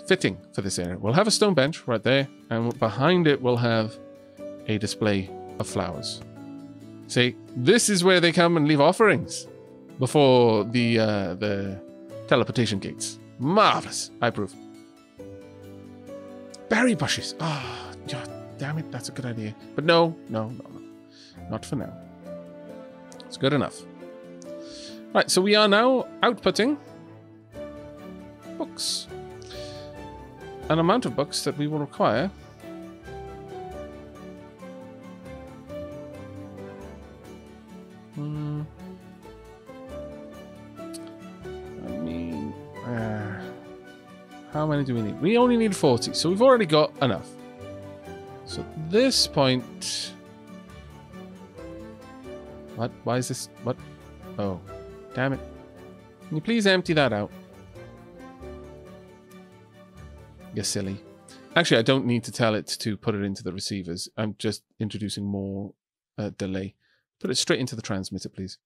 fitting for this area. We'll have a stone bench right there, and behind it we'll have a display of flowers. See, this is where they come and leave offerings before the teleportation gates. Marvelous. I approve. Berry bushes. Ah, oh, damn it, that's a good idea. But no. Not for now. It's good enough. Right, so we are now outputting books. An amount of books that we will require. How many do we need? We only need 40, so we've already got enough. So at this point... What? Why is this? What? Oh, damn it. Can you please empty that out? You're silly. Actually, I don't need to tell it to put it into the receivers. I'm just introducing more delay. Put it straight into the transmitter, please.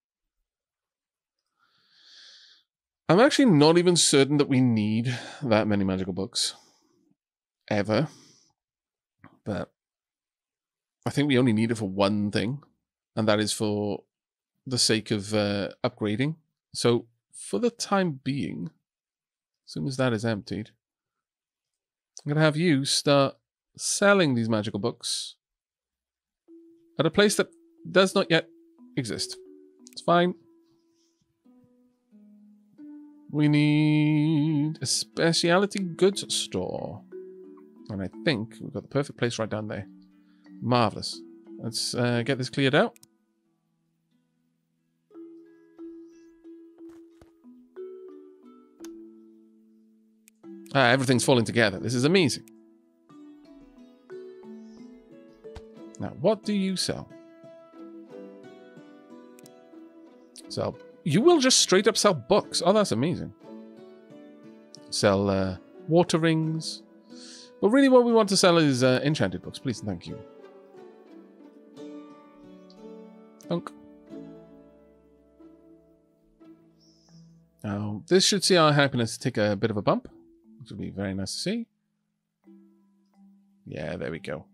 I'm actually not even certain that we need that many magical books. Ever. But I think we only need it for one thing. And that is for the sake of upgrading. So for the time being, as soon as that is emptied, I'm going to have you start selling these magical books at a place that does not yet exist. It's fine. We need a specialty goods store. And I think we've got the perfect place right down there. Marvelous. Let's get this cleared out. Everything's falling together. This is amazing. Now, what do you sell? Sell. You will just straight up sell books. Oh, that's amazing. Sell water rings. But really what we want to sell is enchanted books. Please, thank you. Thunk. Now, this should see our happiness take a bit of a bump, which will be very nice to see. Yeah, there we go.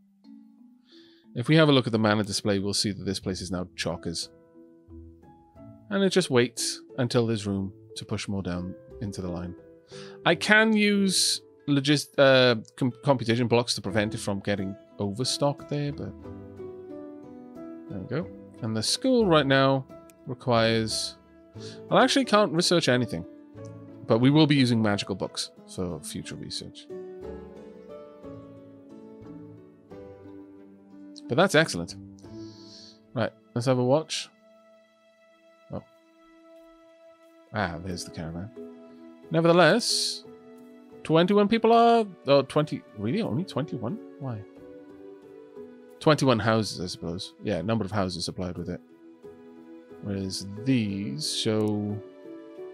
If we have a look at the mana display, we'll see that this place is now chockers. And it just waits until there's room to push more down into the line. I can use computation blocks to prevent it from getting overstocked there, but there we go. And the school right now requires... I actually can't research anything, but we will be using magical books for future research. But that's excellent. Right, let's have a watch. Oh. There's the caravan. Nevertheless, 21 people are... Oh, 20... Really? Only 21? Why? 21 houses, I suppose. Yeah, number of houses supplied with it. Whereas these show...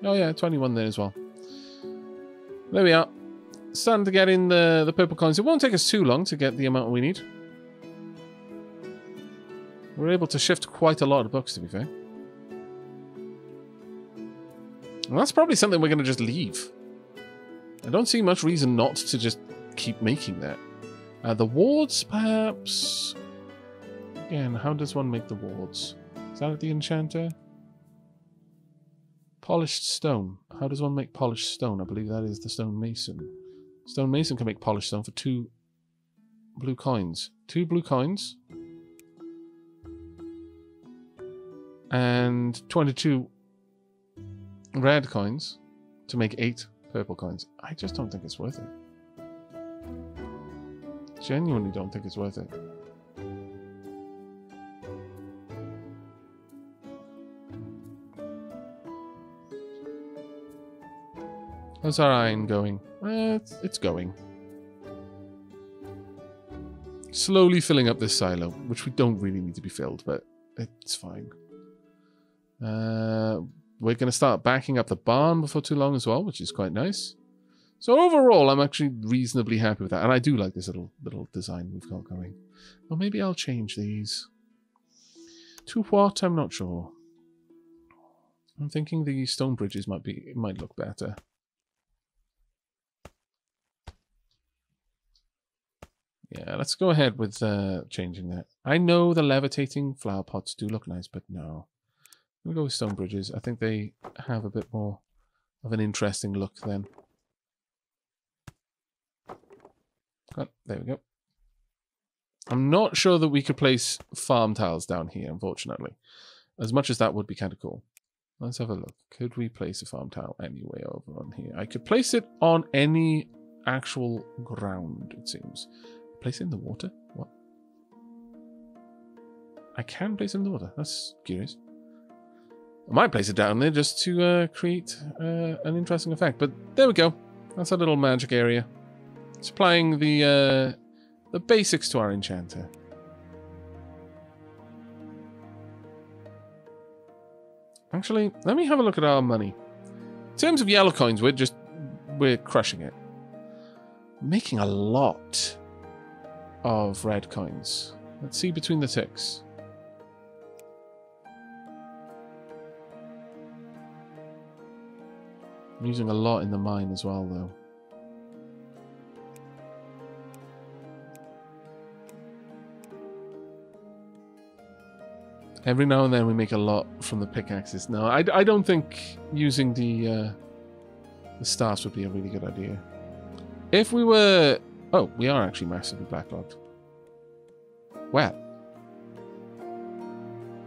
Oh yeah, 21 there as well. There we are. Starting to get in the purple coins. It won't take us too long to get the amount we need. We're able to shift quite a lot of books, to be fair. And that's probably something we're going to just leave. I don't see much reason not to just keep making that. The wards, perhaps... Again, how does one make the wards? Is that at the enchanter? Polished stone. How does one make polished stone? I believe that is the stone mason. Stone mason can make polished stone for 2 blue coins. 2 blue coins. And 22 red coins to make 8 purple coins. I just don't think it's worth it. Genuinely don't think it's worth it. How's our iron going? It's going. Slowly filling up this silo, which we don't really need to be filled, but it's fine. We're going to start backing up the barn before too long as well, which is quite nice. So overall, I'm actually reasonably happy with that. And I do like this little design we've got going. Well, maybe I'll change these. To what? I'm not sure. I'm thinking the stone bridges might look better. Yeah, let's go ahead with changing that. I know the levitating flower pots do look nice, but no. We'll go with stone bridges. I think they have a bit more of an interesting look then. Oh, there we go. I'm not sure that we could place farm tiles down here, unfortunately. As much as that would be kind of cool. Let's have a look. Could we place a farm tile anyway over on here? I could place it on any actual ground, it seems. Place it in the water? What? I can place it in the water. That's curious. I might place it down there just to create an interesting effect. But there we go. That's a little magic area. Supplying the basics to our enchanter. Actually, let me have a look at our money. In terms of yellow coins, we're crushing it. Making a lot of red coins. Let's see between the ticks. I'm using a lot in the mine as well, though. Every now and then we make a lot from the pickaxes. No, I don't think using the staffs would be a really good idea. If we were... Oh, we are actually massively backlogged. Well.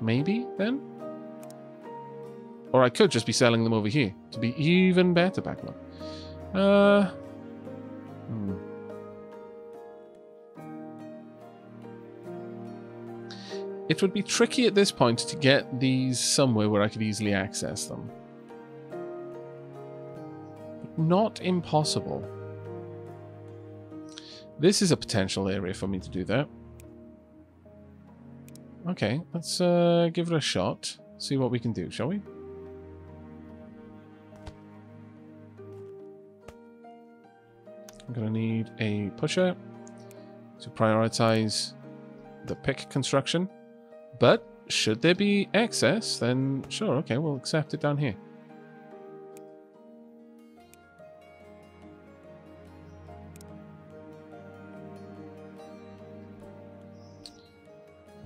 Maybe, then? Or I could just be selling them over here to be even better backlog. It would be tricky at this point to get these somewhere where I could easily access them. But not impossible. This is a potential area for me to do that. Okay, let's give it a shot. See what we can do, shall we? I'm going to need a pusher to prioritize the pick construction. But should there be excess, then sure, okay, we'll accept it down here.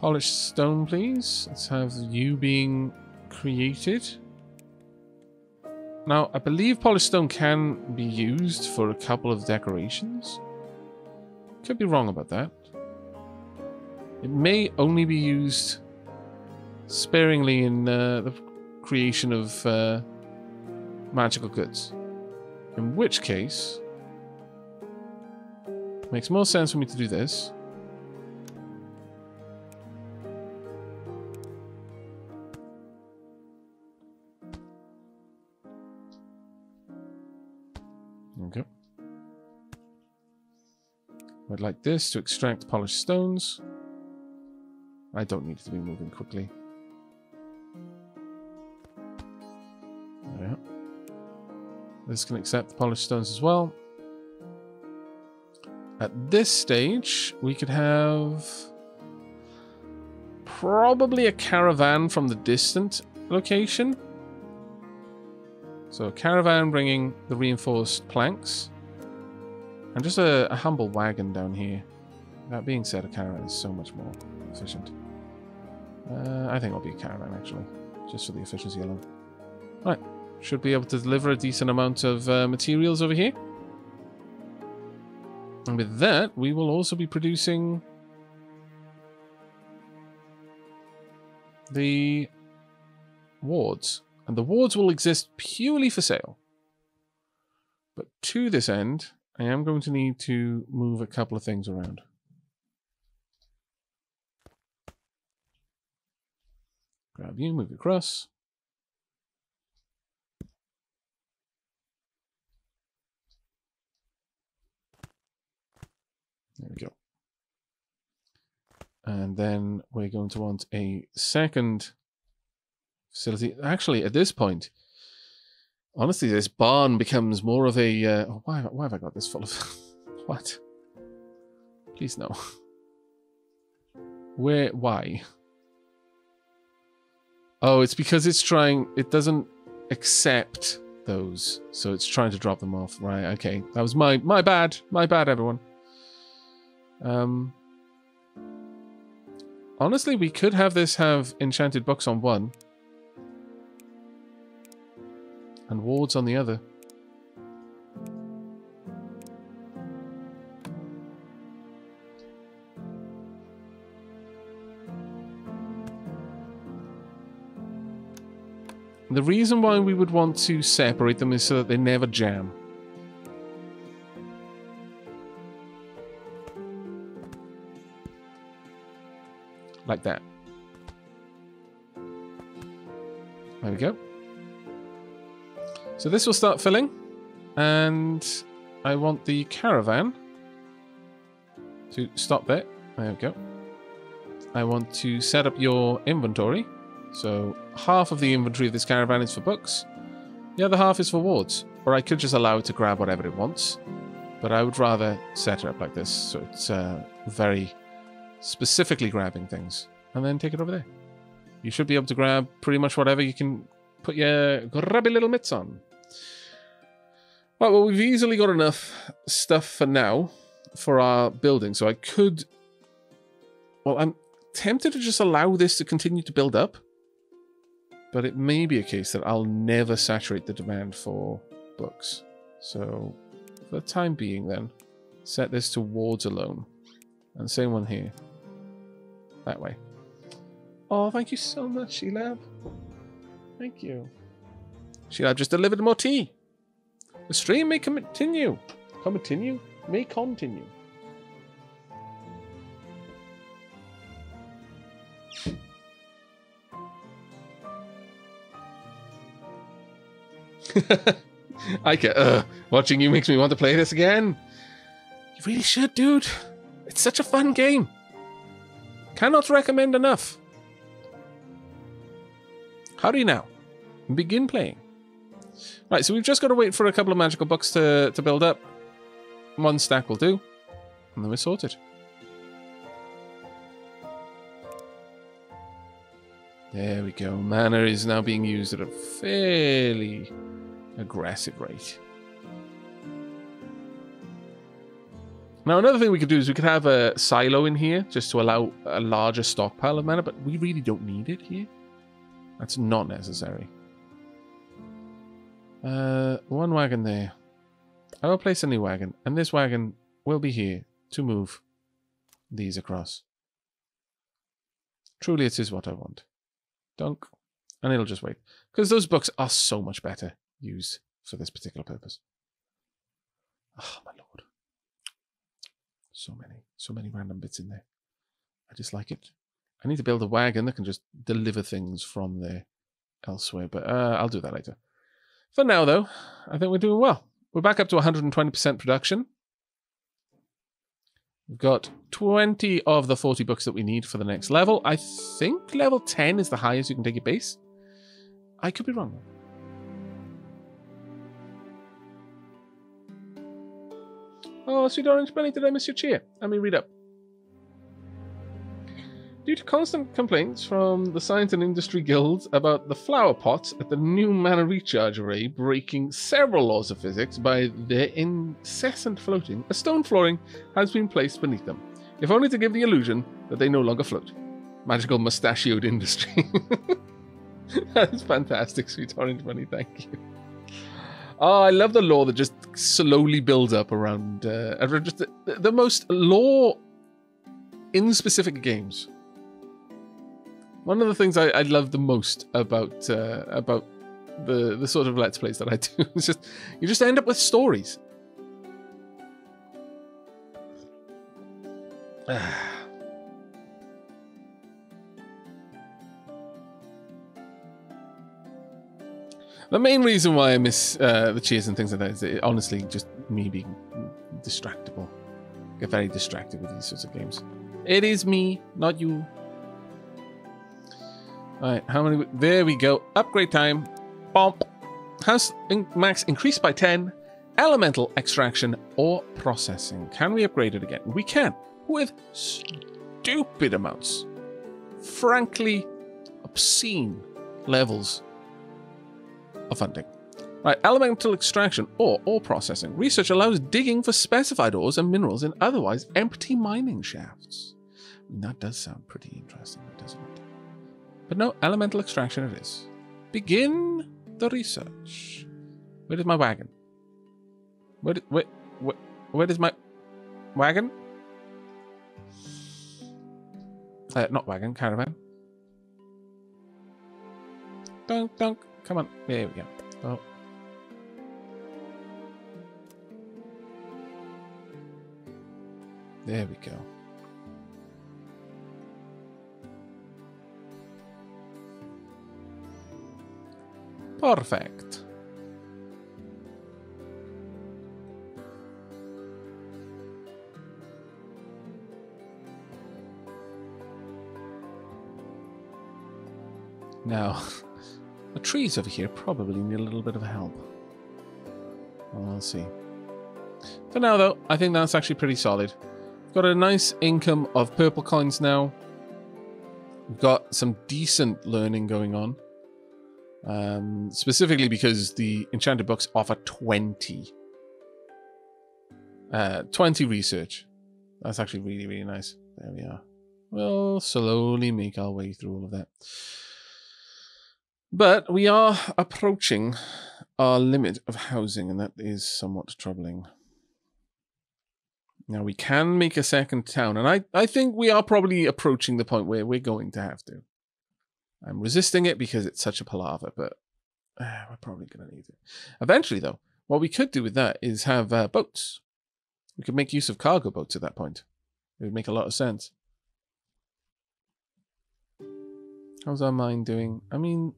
Polished stone, please. Let's have you being created. Now, I believe polished stone can be used for a couple of decorations. Could be wrong about that. It may only be used sparingly in the creation of magical goods. In which case, it makes more sense for me to do this. Okay. I'd like this to extract polished stones. I don't need it to be moving quickly. Yeah. This can accept the polished stones as well. At this stage, we could have probably a caravan from the distant location. So a caravan bringing the reinforced planks. And just a humble wagon down here. That being said, a caravan is so much more efficient. I think it'll be a caravan, actually. Just for the efficiency alone. Right. Should be able to deliver a decent amount of materials over here. And with that, we will also be producing the wards. And the wards will exist purely for sale. But to this end, I am going to need to move a couple of things around. Grab you, move across. There we go. And then we're going to want a second facility. Actually, at this point, honestly, this barn becomes more of a... why have I got this full of... What? Please no. Why? Oh, it's because it's trying... It doesn't accept those, so it's trying to drop them off. Right, okay. That was my bad. My bad, everyone. Honestly, we could have this have enchanted books on one. And wards on the other. The reason why we would want to separate them is so that they never jam. Like that. There we go. So this will start filling. And I want the caravan to stop there. There we go. I want to set up your inventory. So half of the inventory of this caravan is for books. The other half is for wards. Or I could just allow it to grab whatever it wants. But I would rather set it up like this. So it's very specifically grabbing things. And then take it over there. You should be able to grab pretty much whatever you can put your grubby little mitts on. Right, well, we've easily got enough stuff for now for our building. So I could... Well, I'm tempted to just allow this to continue to build up. But it may be a case that I'll never saturate the demand for books. So, for the time being then, set this to wards alone. And same one here. That way. Oh, thank you so much, Sheila. Thank you. Sheila just delivered more tea. The stream may continue. Continue? May continue. I get watching you makes me want to play this again. You really should, dude. It's such a fun game. Cannot recommend enough. How do you now? Begin playing. Right, so we've just got to wait for a couple of magical books to build up. One stack will do. And then we're sorted. There we go. Mana is now being used at a fairly aggressive rate. Now, another thing we could do is we could have a silo in here just to allow a larger stockpile of mana, but we really don't need it here. That's not necessary. One wagon there. I will place a new wagon, and this wagon will be here to move these across. Truly, it is what I want. Dunk. And it'll just wait. Because those books are so much better used for this particular purpose. Oh, my lord. So many random bits in there. I just like it. I need to build a wagon that can just deliver things from there elsewhere, but I'll do that later. For now, though, I think we're doing well. We're back up to 120% production. We've got 20 of the 40 books that we need for the next level. I think level 10 is the highest you can take your base. I could be wrong. Oh, Sweet Orange Bunny, did I miss your cheer? Let me read up. Due to constant complaints from the Science and Industry Guilds about the flower pots at the new mana recharge array breaking several laws of physics by their incessant floating, a stone flooring has been placed beneath them, if only to give the illusion that they no longer float. Magical mustachioed industry. That is fantastic, Sweet Orange Bunny, thank you. Oh, I love the lore that just slowly builds up around just the most lore in specific games. One of the things I love the most about the sort of Let's Plays that I do is just you just end up with stories. The main reason why I miss the cheers and things like that is it, honestly just me being distractible. I get very distracted with these sorts of games. It is me, not you. Alright, how many... There we go. Upgrade time. Bomp. House max increased by 10. Elemental extraction or processing. Can we upgrade it again? We can. With stupid amounts. Frankly, obscene levels of funding. Right, elemental extraction or ore processing. Research allows digging for specified ores and minerals in otherwise empty mining shafts. I mean, that does sound pretty interesting, doesn't it? But no, elemental extraction it is. Begin the research. Where is my wagon? Where is my wagon? Not wagon, caravan. Dunk, dunk. Come on. There we go. Oh. There we go. Perfect. Now, the trees over here probably need a little bit of help. Well, we'll see. For now, though, I think that's actually pretty solid. We've got a nice income of purple coins now. We've got some decent learning going on. Specifically because the enchanted books offer 20 research. That's actually really, really nice. There we are. We'll slowly make our way through all of that. But we are approaching our limit of housing, and that is somewhat troubling. Now, we can make a second town, and I think we are probably approaching the point where we're going to have to. I'm resisting it because it's such a palaver, but we're probably going to need it. Eventually, though, what we could do with that is have boats. We could make use of cargo boats at that point. It would make a lot of sense. How's our mine doing? I mean,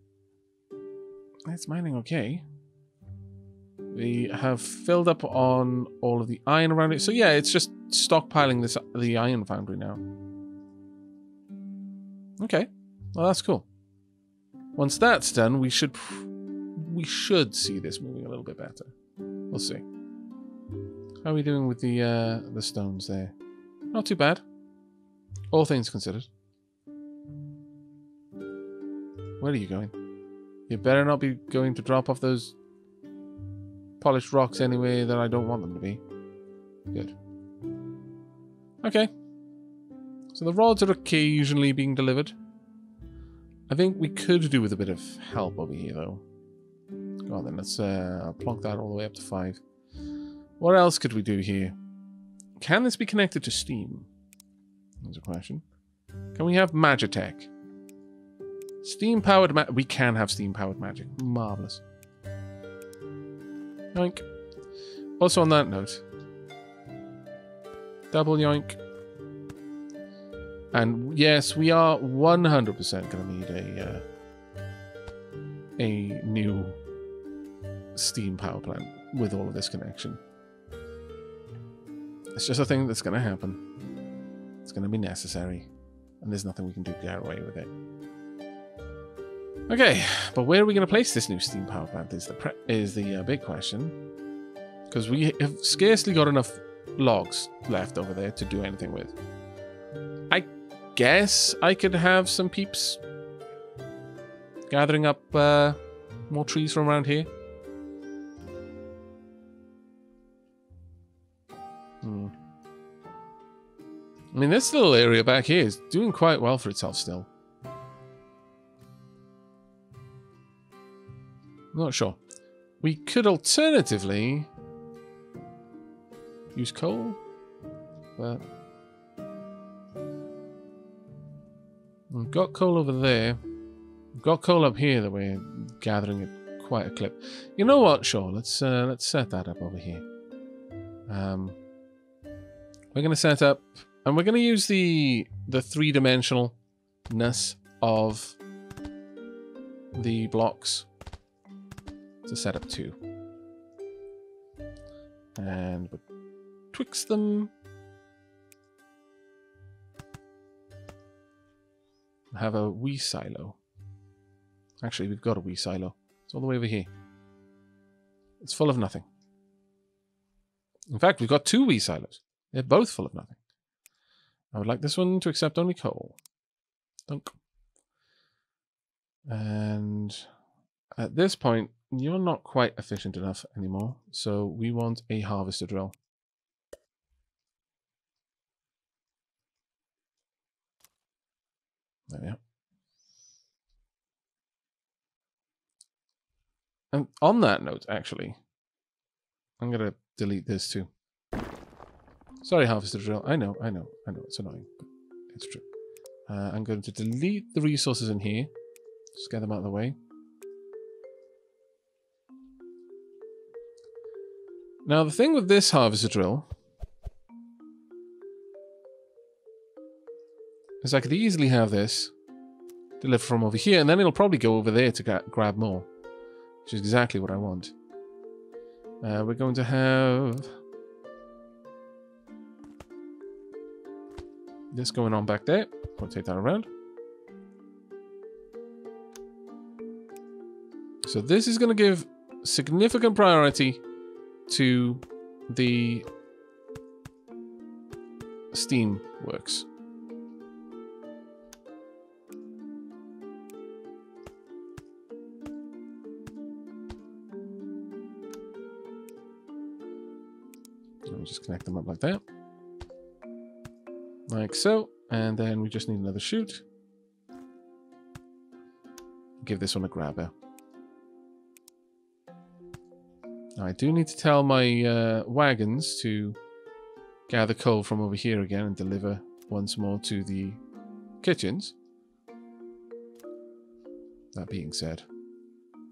it's mining okay. We have filled up on all of the iron around it. So yeah, it's just stockpiling the iron foundry now. Okay, well that's cool. Once that's done, we should see this moving a little bit better. We'll see. How are we doing with the stones there? Not too bad, all things considered. Where are you going? You better not be going to drop off those polished rocks anyway that I don't want them to be. Good. Okay. So the rods are occasionally being delivered. I think we could do with a bit of help over here, though. Go on then, let's plonk that all the way up to 5. What else could we do here? Can this be connected to steam? There's a question. Can we have Magitech? Steam-powered we can have steam-powered magic. Marvellous. Yoink. Also on that note, double yoink. And yes, we are 100% going to need a new steam power plant with all of this connection. It's just a thing that's going to happen. It's going to be necessary. And there's nothing we can do to get away with it. Okay, but where are we going to place this new steam power plant is the big question. Because we have scarcely got enough logs left over there to do anything with. I guess I could have some peeps gathering up more trees from around here. I mean, this little area back here is doing quite well for itself still. Not sure. We could alternatively use coal, but we've got coal over there. We've got coal up here that we're gathering at quite a clip. You know what? Sure, let's set that up over here. We're going to set up, and we're going to use the three-dimensionalness of the blocks to set up 2. And betwixt them, have a wee silo. Actually, we've got a wee silo. It's all the way over here. It's full of nothing. In fact, we've got 2 wee silos. They're both full of nothing. I would like this one to accept only coal. Dunk. And at this point, you're not quite efficient enough anymore. So we want a harvester drill. There we are. And on that note, actually, I'm going to delete this too. Sorry, harvester drill. I know. It's annoying, but it's true. I'm going to delete the resources in here. Just get them out of the way. Now, the thing with this harvester drill is I could easily have this deliver from over here, and then it'll probably go over there to grab more, which is exactly what I want. We're going to have this going on back there. Rotate that around. So this is going to give significant priority to the steam works. Let me just connect them up like that. Like so. And then we just need another chute. Give this one a grabber. Now I do need to tell my wagons to gather coal from over here again and deliver once more to the kitchens. That being said,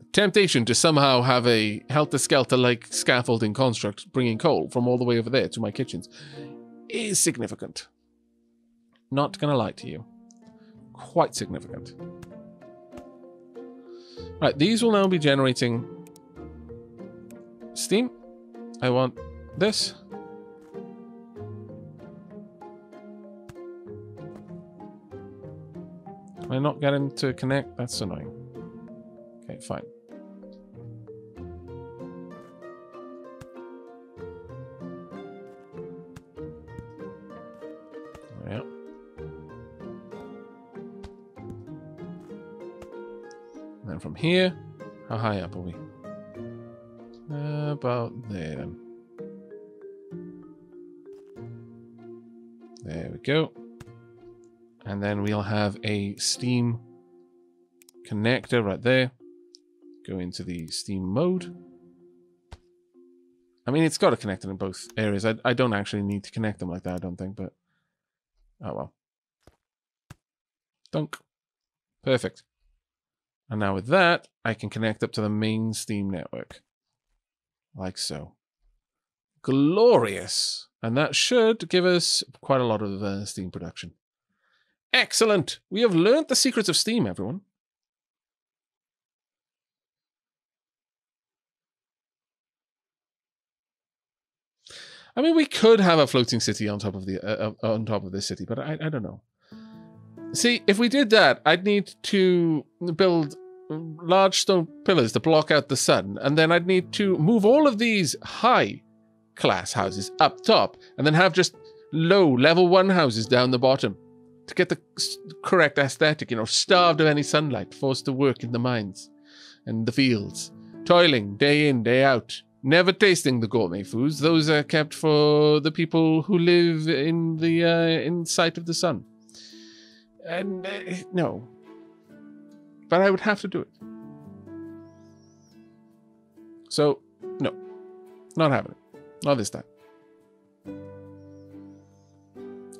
the temptation to somehow have a helter-skelter-like scaffolding construct bringing coal from all the way over there to my kitchens is significant. Not gonna lie to you. Quite significant. Right, these will now be generating steam. I want this. Can I not get him to connect? That's annoying. Okay, fine. Yeah. And then from here, how high up are we? About there then. There we go. And then we'll have a steam connector right there. Go into the steam mode. I mean, it's got a connector in both areas. I don't actually need to connect them like that, I don't think, but oh well. Dunk. Perfect. And now with that, I can connect up to the main steam network. Like so. Glorious. And that should give us quite a lot of steam production. Excellent. We have learned the secrets of steam, everyone. I mean, we could have a floating city on top of this city, but I don't know. See, if we did that, I'd need to build large stone pillars to block out the sun, and then I'd need to move all of these high class houses up top, and then have just low level 1 houses down the bottom to get the correct aesthetic, you know, starved of any sunlight, forced to work in the mines and the fields, toiling day in, day out, never tasting the gourmet foods. Those are kept for the people who live in the in sight of the sun. And no. But I would have to do it. So, no. Not having it. Not this time.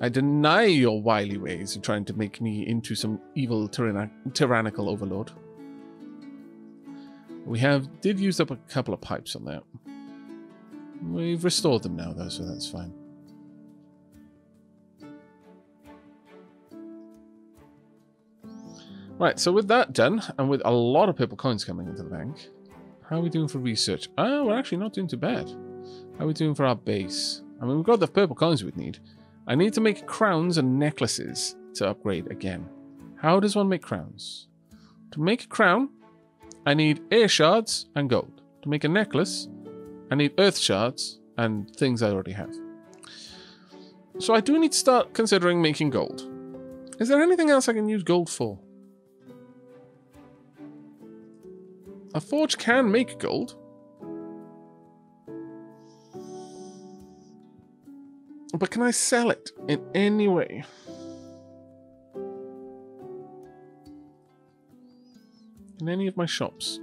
I deny your wily ways of trying to make me into some evil tyrannical overlord. We did use up a couple of pipes on that. We've restored them now, though, so that's fine. Right, so with that done, and with a lot of purple coins coming into the bank, how are we doing for research? Ah, we're actually not doing too bad. How are we doing for our base? I mean, we've got the purple coins we'd need. I need to make crowns and necklaces to upgrade again. How does one make crowns? To make a crown, I need air shards and gold. To make a necklace, I need earth shards and things I already have. So I do need to start considering making gold. Is there anything else I can use gold for? A forge can make gold. But can I sell it in any way? In any of my shops,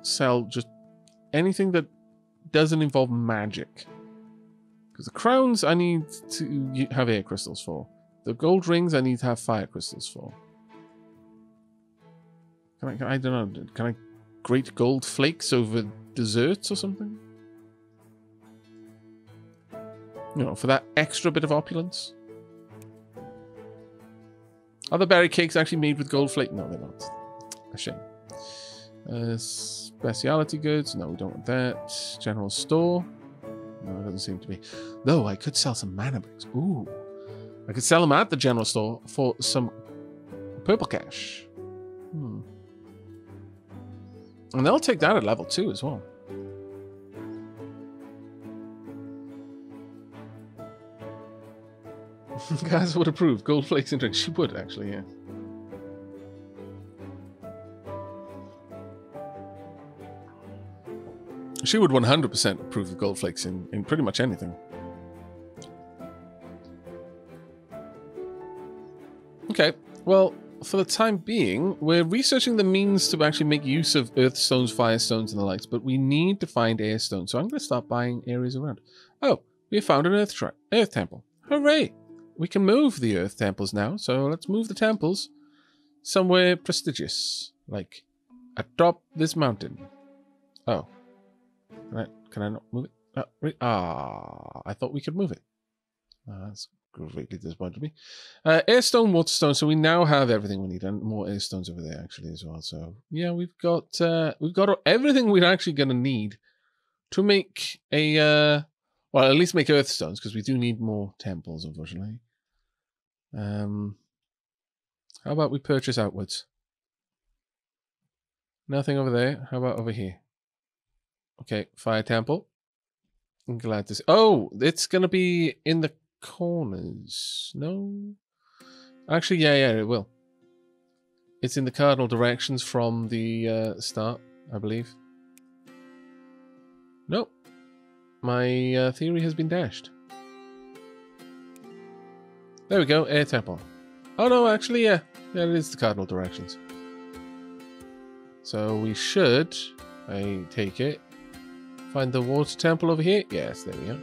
sell just anything that doesn't involve magic. Because the crowns I need to have air crystals for. The gold rings I need to have fire crystals for. I don't know, can I grate gold flakes over desserts or something? You know, for that extra bit of opulence. Are the berry cakes actually made with gold flake? No, they're not. A shame. Specialty goods. No, we don't want that. General store. No, it doesn't seem to be. Though, I could sell some mana bricks. Ooh. I could sell them at the general store for some purple cash. And they'll take that at level 2 as well. Guys would approve. Gold flakes and drinks. She would, actually, yeah. She would 100% approve of gold flakes in pretty much anything. Okay, well, for the time being, we're researching the means to actually make use of earth stones, fire stones, and the likes, but we need to find air stones, so I'm going to start buying areas around. Oh, we found an earth temple. Hooray! We can move the earth temples now, so let's move the temples somewhere prestigious, like atop this mountain. Oh. Can I not move it? I thought we could move it. That's greatly disappointed me. Airstone, waterstone. So we now have everything we need, and more airstones over there actually as well. So yeah, we've got everything we're actually going to need to make a well, at least make earthstones, because we do need more temples, unfortunately. How about we purchase outwards? Nothing over there. How about over here? Okay, fire temple. I'm glad to see. Oh, it's going to be in the corners. No? Actually, yeah, it will. It's in the cardinal directions from the start, I believe. Nope. My theory has been dashed. There we go, air temple. Oh no, actually, yeah. Yeah, it is the cardinal directions. So we should, I take it, find the water temple over here. Yes, there we go.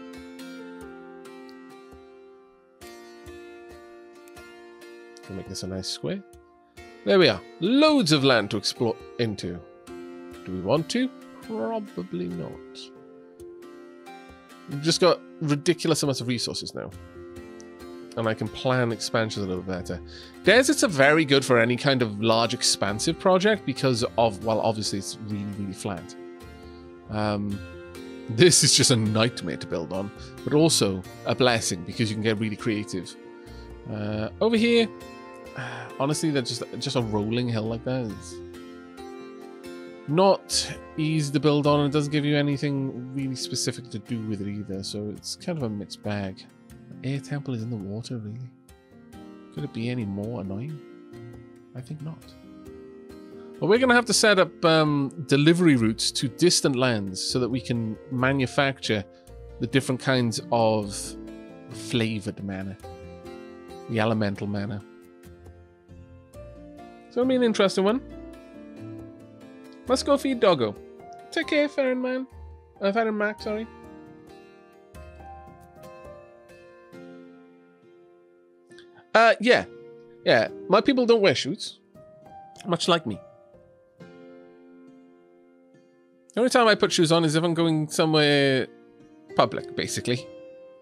Can make this a nice square. There we are. Loads of land to explore into. Do we want to? Probably not. We've just got ridiculous amounts of resources now. And I can plan expansions a little better. Deserts are very good for any kind of large expansive project because of, well, obviously it's really, really flat. This is just a nightmare to build on, but also a blessing because you can get really creative. Over here, honestly, they're just a rolling hill like that. It's not easy to build on, and it doesn't give you anything really specific to do with it either, so it's kind of a mixed bag. Air temple is in the water, really? Could it be any more annoying? I think not. Well, we're going to have to set up delivery routes to distant lands so that we can manufacture the different kinds of flavored mana. The elemental mana. So it'll be an interesting one. Let's go feed Doggo. Take care, Farron Man. Farron Mac, sorry. Yeah. My people don't wear chutes. Much like me. The only time I put shoes on is if I'm going somewhere public, basically.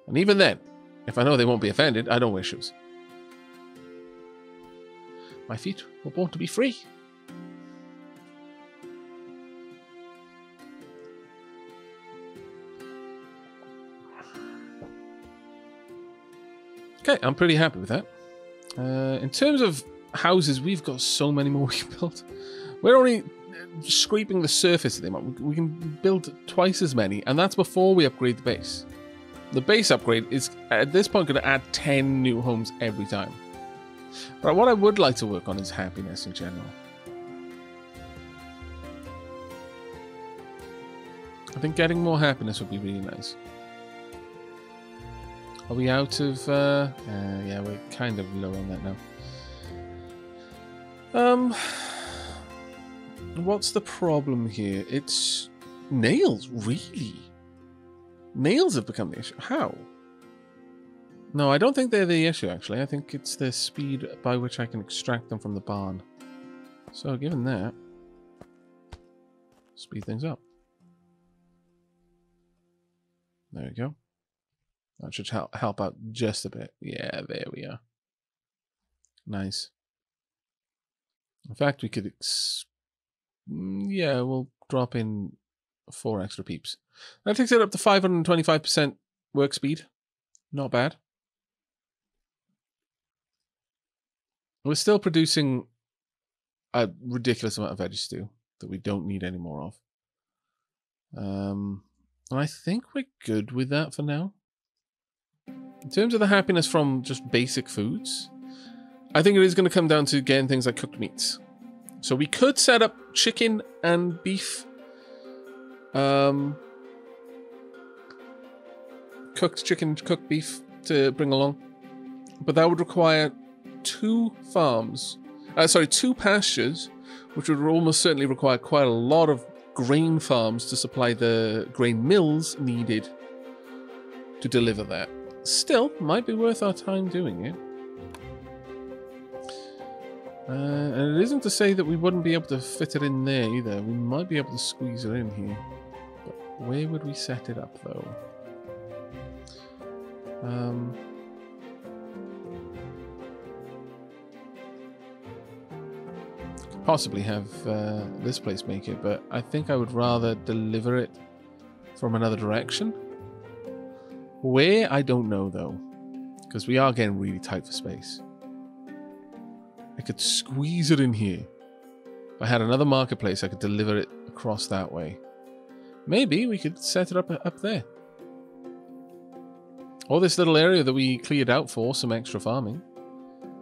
And even then, if I know they won't be offended, I don't wear shoes. My feet were born to be free. Okay, I'm pretty happy with that. In terms of houses, we've got so many more we can build. We're only scraping the surface of them. We can build twice as many, and that's before we upgrade the base. The base upgrade is, at this point, going to add 10 new homes every time. But what I would like to work on is happiness in general. I think getting more happiness would be really nice. Are we out of... yeah, we're kind of low on that now. What's the problem here? It's nails, really? Nails have become the issue. How? No, I don't think they're the issue, actually. I think it's the speed by which I can extract them from the barn. So, given that, speed things up. There we go. That should help out just a bit. Yeah, there we are. Nice. In fact, we could... yeah, we'll drop in 4 extra peeps. That takes it up to 525% work speed. Not bad. We're still producing a ridiculous amount of veggie stew that we don't need any more of. I think we're good with that for now. In terms of the happiness from just basic foods, I think it is going to come down to getting things like cooked meats. So we could set up chicken and beef. Cooked chicken, cooked beef to bring along. But that would require 2 farms. 2 pastures, which would almost certainly require quite a lot of grain farms to supply the grain mills needed to deliver that. Still, might be worth our time doing it. And it isn't to say that we wouldn't be able to fit it in there either. We might be able to squeeze it in here. But where would we set it up, though? Could possibly have this place make it, but I think I would rather deliver it from another direction. Where? I don't know, though. Because we are getting really tight for space. I could squeeze it in here. If I had another marketplace, I could deliver it across that way. Maybe we could set it up there. Or this little area that we cleared out for some extra farming.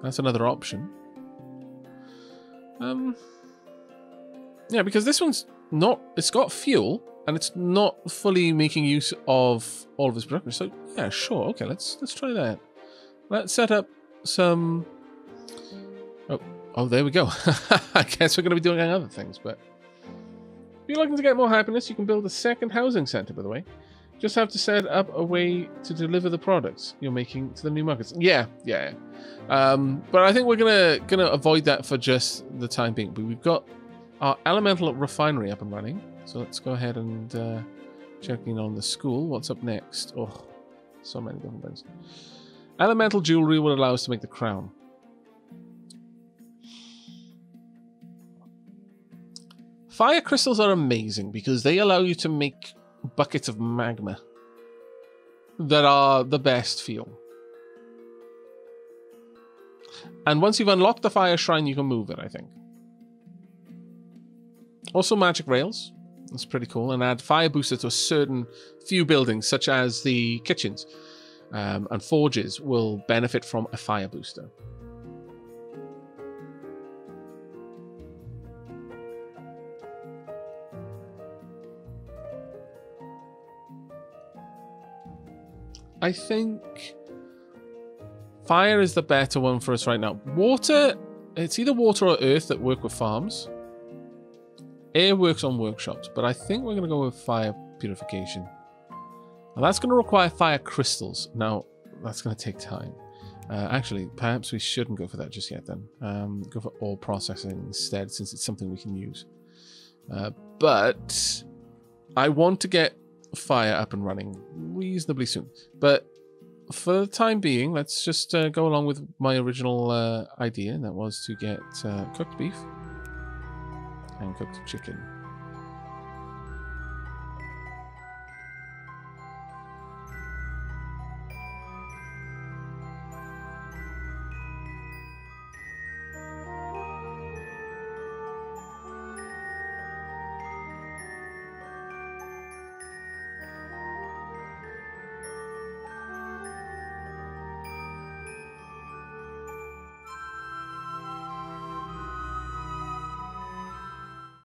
That's another option. Yeah, because this one's not... It's got fuel, and it's not fully making use of all of its production. So, yeah, sure. Okay, let's try that. Let's set up some... Oh, there we go. I guess we're going to be doing other things, but... If you're looking to get more happiness, you can build a second housing center, by the way. Just have to set up a way to deliver the products you're making to the new markets. Yeah. But I think we're gonna avoid that for just the time being. But we've got our elemental refinery up and running. So let's go ahead and check in on the school. What's up next? Oh, so many different things. Elemental jewelry will allow us to make the crown. Fire crystals are amazing because they allow you to make buckets of magma that are the best fuel. And once you've unlocked the fire shrine, you can move it, I think. Also magic rails. That's pretty cool. And add fire booster to a certain few buildings, such as the kitchens. And forges will benefit from a fire booster. I think fire is the better one for us right now. Water, it's either water or earth that work with farms. Air works on workshops, but I think we're going to go with fire purification. Now that's going to require fire crystals. Now, that's going to take time. Actually, perhaps we shouldn't go for that just yet then. Go for ore processing instead, since it's something we can use. But I want to get fire up and running reasonably soon. But for the time being, let's just go along with my original idea, and that was to get cooked beef and cooked chicken.